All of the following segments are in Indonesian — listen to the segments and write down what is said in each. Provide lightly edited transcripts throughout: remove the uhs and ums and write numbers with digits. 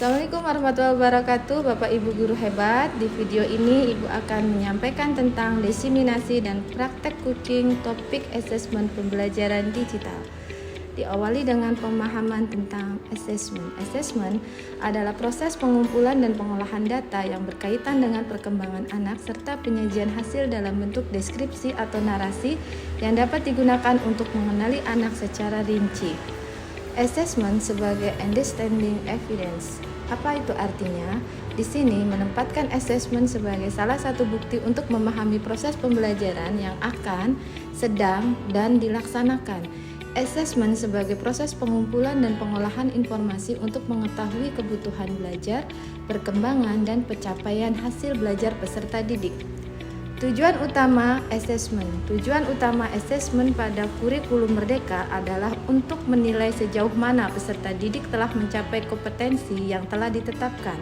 Assalamualaikum warahmatullahi wabarakatuh, Bapak Ibu guru hebat. Di video ini Ibu akan menyampaikan tentang diseminasi dan praktek cooking topik asesmen pembelajaran digital. Diawali dengan pemahaman tentang asesmen. Asesmen adalah proses pengumpulan dan pengolahan data yang berkaitan dengan perkembangan anak serta penyajian hasil dalam bentuk deskripsi atau narasi yang dapat digunakan untuk mengenali anak secara rinci. Assessment sebagai understanding evidence. Apa itu artinya? Di sini menempatkan assessment sebagai salah satu bukti untuk memahami proses pembelajaran yang akan, sedang, dan dilaksanakan. Assessment sebagai proses pengumpulan dan pengolahan informasi untuk mengetahui kebutuhan belajar, perkembangan, dan pencapaian hasil belajar peserta didik. Tujuan utama assessment. Tujuan utama assessment pada kurikulum Merdeka adalah untuk menilai sejauh mana peserta didik telah mencapai kompetensi yang telah ditetapkan.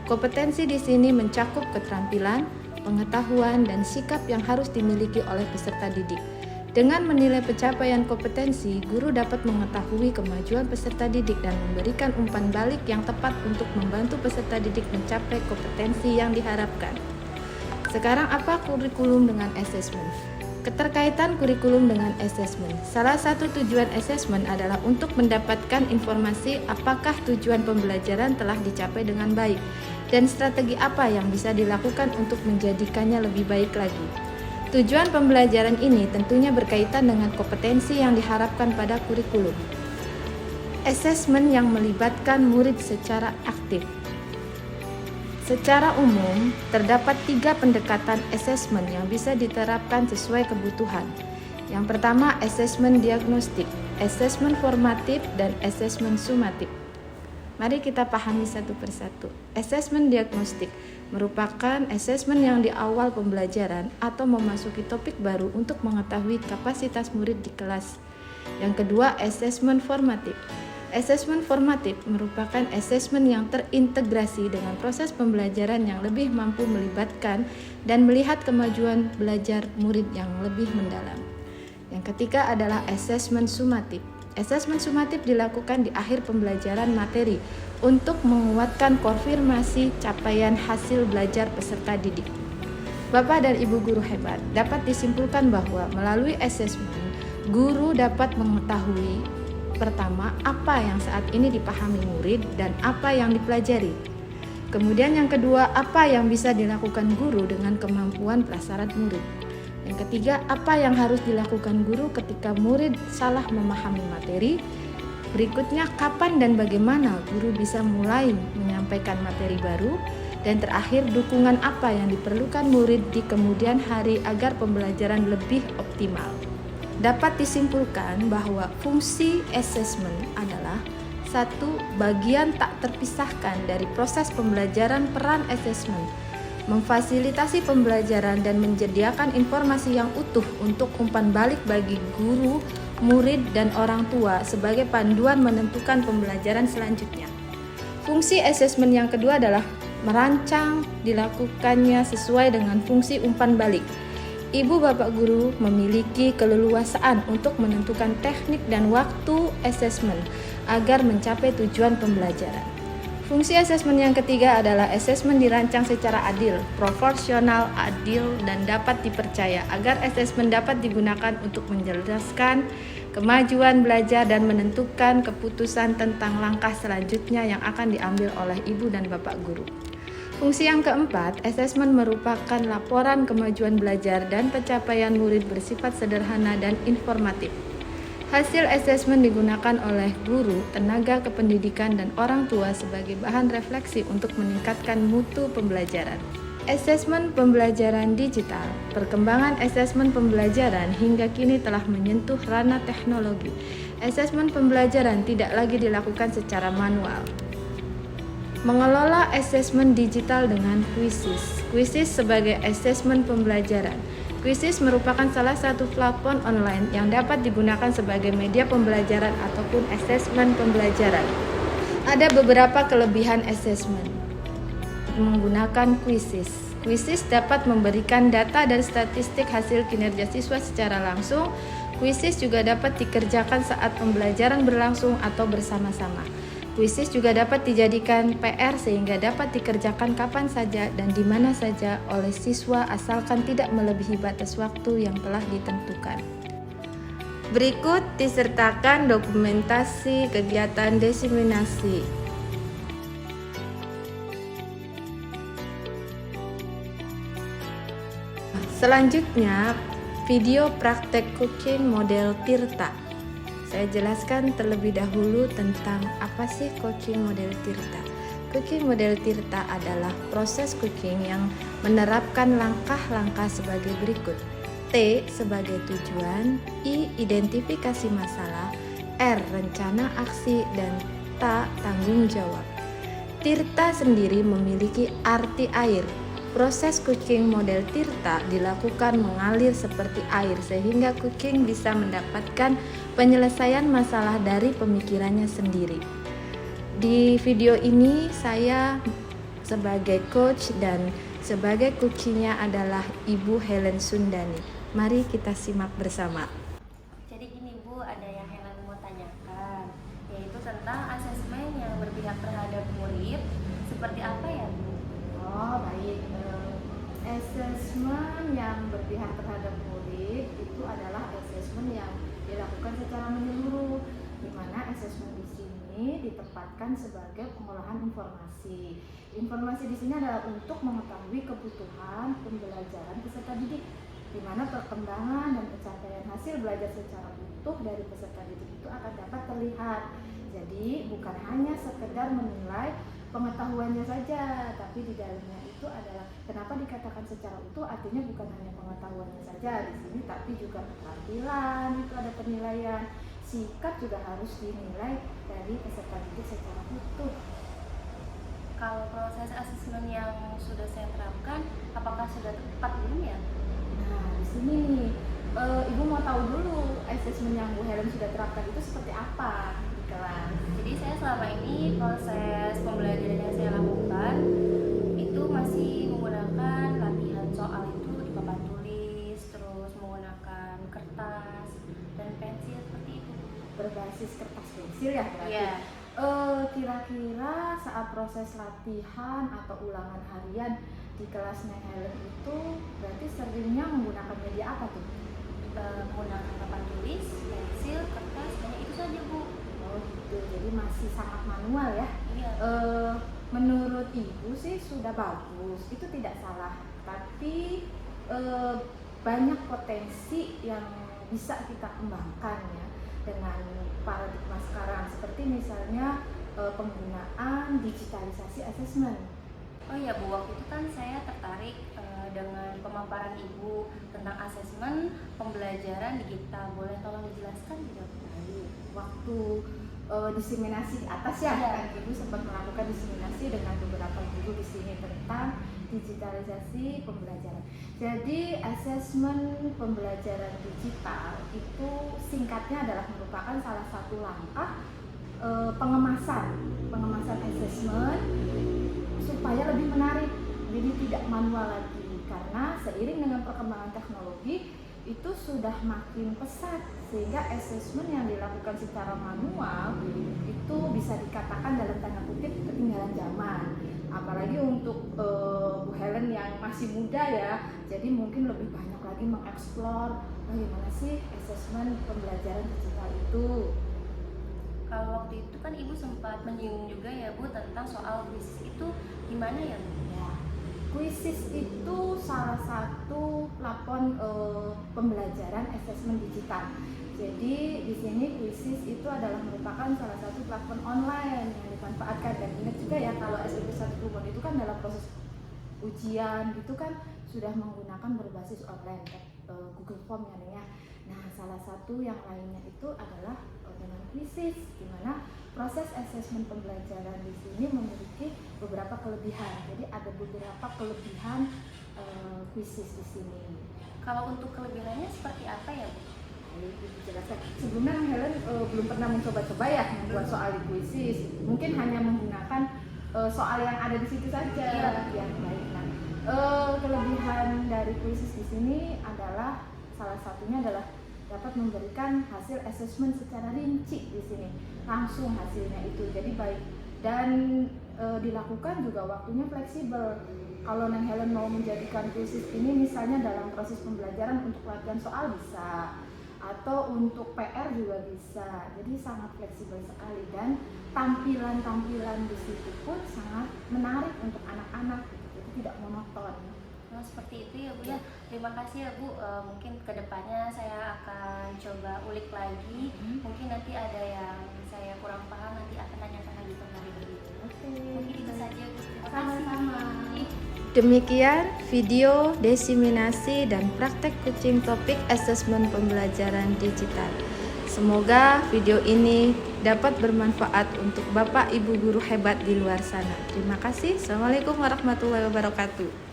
Kompetensi di sini mencakup keterampilan, pengetahuan, dan sikap yang harus dimiliki oleh peserta didik. Dengan menilai pencapaian kompetensi, guru dapat mengetahui kemajuan peserta didik dan memberikan umpan balik yang tepat untuk membantu peserta didik mencapai kompetensi yang diharapkan. Sekarang apa kurikulum dengan asesmen? Keterkaitan kurikulum dengan asesmen. Salah satu tujuan asesmen adalah untuk mendapatkan informasi apakah tujuan pembelajaran telah dicapai dengan baik dan strategi apa yang bisa dilakukan untuk menjadikannya lebih baik lagi. Tujuan pembelajaran ini tentunya berkaitan dengan kompetensi yang diharapkan pada kurikulum. Asesmen yang melibatkan murid secara aktif. Secara umum, terdapat 3 pendekatan asesmen yang bisa diterapkan sesuai kebutuhan. Yang pertama, asesmen diagnostik, asesmen formatif, dan asesmen sumatif. Mari kita pahami satu persatu. Asesmen diagnostik merupakan asesmen yang di awal pembelajaran atau memasuki topik baru untuk mengetahui kapasitas murid di kelas. Yang kedua, asesmen formatif. Asesmen formatif merupakan asesmen yang terintegrasi dengan proses pembelajaran yang lebih mampu melibatkan dan melihat kemajuan belajar murid yang lebih mendalam. Yang ketiga adalah asesmen sumatif. Asesmen sumatif dilakukan di akhir pembelajaran materi untuk menguatkan konfirmasi capaian hasil belajar peserta didik. Bapak dan Ibu guru hebat, dapat disimpulkan bahwa melalui asesmen, guru dapat mengetahui pertama, apa yang saat ini dipahami murid dan apa yang dipelajari. Kemudian yang kedua, apa yang bisa dilakukan guru dengan kemampuan prasyarat murid. Yang ketiga, apa yang harus dilakukan guru ketika murid salah memahami materi. Berikutnya, kapan dan bagaimana guru bisa mulai menyampaikan materi baru. Dan terakhir, dukungan apa yang diperlukan murid di kemudian hari agar pembelajaran lebih optimal. Dapat disimpulkan bahwa fungsi asesmen adalah satu bagian tak terpisahkan dari proses pembelajaran. Peran asesmen memfasilitasi pembelajaran dan menyediakan informasi yang utuh untuk umpan balik bagi guru, murid, dan orang tua sebagai panduan menentukan pembelajaran selanjutnya. Fungsi asesmen yang kedua adalah merancang dilakukannya sesuai dengan fungsi umpan balik. Ibu bapak guru memiliki keleluasaan untuk menentukan teknik dan waktu asesmen agar mencapai tujuan pembelajaran. Fungsi asesmen yang ketiga adalah asesmen dirancang secara adil, proporsional, adil, dan dapat dipercaya agar asesmen dapat digunakan untuk menjelaskan kemajuan belajar dan menentukan keputusan tentang langkah selanjutnya yang akan diambil oleh ibu dan bapak guru. Fungsi yang keempat, asesmen merupakan laporan kemajuan belajar dan pencapaian murid bersifat sederhana dan informatif. Hasil asesmen digunakan oleh guru, tenaga kependidikan, dan orang tua sebagai bahan refleksi untuk meningkatkan mutu pembelajaran. Asesmen pembelajaran digital. Perkembangan asesmen pembelajaran hingga kini telah menyentuh ranah teknologi. Asesmen pembelajaran tidak lagi dilakukan secara manual. Mengelola asesmen digital dengan Quizizz. Quizizz sebagai asesmen pembelajaran. Quizizz merupakan salah satu platform online yang dapat digunakan sebagai media pembelajaran ataupun asesmen pembelajaran. Ada beberapa kelebihan asesmen menggunakan Quizizz. Quizizz dapat memberikan data dan statistik hasil kinerja siswa secara langsung. Quizizz juga dapat dikerjakan saat pembelajaran berlangsung atau bersama-sama. Kuisis juga dapat dijadikan PR sehingga dapat dikerjakan kapan saja dan di mana saja oleh siswa asalkan tidak melebihi batas waktu yang telah ditentukan. Berikut disertakan dokumentasi kegiatan diseminasi. Selanjutnya, video praktek cooking model Tirta. Saya jelaskan terlebih dahulu tentang apa sih cooking model Tirta. Cooking model Tirta adalah proses cooking yang menerapkan langkah-langkah sebagai berikut. T sebagai tujuan, I identifikasi masalah, R rencana aksi, dan T tanggung jawab. Tirta sendiri memiliki arti air. Proses cooking model Tirta dilakukan mengalir seperti air sehingga cooking bisa mendapatkan penyelesaian masalah dari pemikirannya sendiri. Di video ini saya sebagai coach dan sebagai coachnya adalah Ibu Helen Sundani. Mari kita simak bersama. Jadi gini Bu, ada yang Helen mau tanyakan, yaitu tentang asesmen yang berpihak terhadap murid. Seperti apa ya Bu? Oh baik, asesmen yang berpihak terhadap murid itu adalah asesmen yang dilakukan secara menyeluruh, di mana asesmen di sini ditempatkan sebagai pengolahan informasi. Informasi di sini adalah untuk mengetahui kebutuhan pembelajaran peserta didik, di mana perkembangan dan pencapaian hasil belajar secara utuh dari peserta didik itu akan dapat terlihat. Jadi bukan hanya sekedar menilai pengetahuannya saja, tapi di dalamnya itu adalah kenapa dikatakan secara utuh, artinya bukan hanya pengetahuannya saja di sini, tapi juga keterampilan itu ada penilaian, sikap juga harus dinilai dari peserta didik secara utuh. Kalau proses asesmen yang sudah saya terapkan, apakah sudah tepat belum ya? Nah di sini nih, Ibu mau tahu dulu asesmen yang Bu Helen sudah terapkan itu seperti apa di kelas. Jadi saya selama ini proses pembelajaran yang saya lakukan itu masih menggunakan latihan soal itu di papan tulis, terus menggunakan kertas dan pensil seperti itu. Berbasis kertas pensil ya berarti? Iya. Kira-kira saat proses latihan atau ulangan harian di kelasnya Helen itu berarti seringnya menggunakan media apa tuh? Menggunakan papan tulis, pensil, kertas, hanya itu saja Bu. Oh gitu, jadi masih sangat manual ya? Iya. Menurut Ibu sih sudah bagus, itu tidak salah, tapi banyak potensi yang bisa kita kembangkan ya dengan paradigma sekarang, seperti misalnya penggunaan digitalisasi asesmen. Oh iya Bu, waktu itu kan saya tertarik dengan pemaparan Ibu tentang asesmen pembelajaran digital. Boleh tolong dijelaskan tidak Bu? Waktu diseminasi di atas ya, Iya. kan Ibu sempat melakukan diseminasi dengan beberapa guru di sini tentang digitalisasi pembelajaran. Jadi asesmen pembelajaran digital itu singkatnya adalah merupakan salah satu langkah pengemasan asesmen supaya lebih menarik, jadi tidak manual lagi, karena seiring dengan perkembangan teknologi itu sudah makin pesat sehingga asesmen yang dilakukan secara manual itu bisa dikatakan dalam tanda kutip ketinggalan zaman. Apalagi untuk Bu Helen yang masih muda ya, jadi mungkin lebih banyak lagi mengeksplor bagaimana sih asesmen pembelajaran digital itu. Kalau waktu itu kan Ibu sempat menyinggung juga ya Bu tentang soal kuis itu gimana ya Bu? Ya, Quizizz itu salah satu platform pembelajaran asesmen digital. Jadi di sini Quizizz itu adalah merupakan salah satu platform online yang dimanfaatkan, dan ingat juga ya kalau SMP 1 Kumon itu kan dalam proses ujian itu kan sudah menggunakan berbasis online Google Form ya. Nah, salah satu yang lainnya itu adalah dengan Quizizz, di mana proses asesmen pembelajaran di sini memiliki beberapa kelebihan. Jadi ada beberapa kelebihan Quizizz di sini. Kalau untuk kelebihannya seperti apa ya Bu? Jelaskan. Sebelumnya Helen belum pernah mencoba-coba ya membuat soal di Quizizz. Mungkin hanya menggunakan soal yang ada di situ saja. Iya. Ya, baik. Nah, kelebihan dari Quizizz di sini adalah salah satunya adalah dapat memberikan hasil asesmen secara rinci di sini, langsung hasilnya itu. Jadi baik dan dilakukan juga waktunya fleksibel. Kalau Neng Helen mau menjadikan kuisis ini misalnya dalam proses pembelajaran untuk latihan soal bisa, atau untuk PR juga bisa. Jadi sangat fleksibel sekali dan tampilan-tampilan di situ pun sangat menarik untuk anak-anak, jadi tidak monoton. Nah, seperti itu ya Bu ya. Terima kasih ya Bu. Mungkin kedepannya saya akan coba ulik lagi. Mungkin nanti ada yang saya kurang paham, nanti akan tanyakan lagi kembali begitu. Oke. Mungkin itu saja Bu. Terima Sama-sama. kasih. Demikian video diseminasi dan praktek coaching topik asesmen pembelajaran digital. Semoga video ini dapat bermanfaat untuk Bapak Ibu guru hebat di luar sana. Terima kasih. Assalamualaikum warahmatullahi wabarakatuh.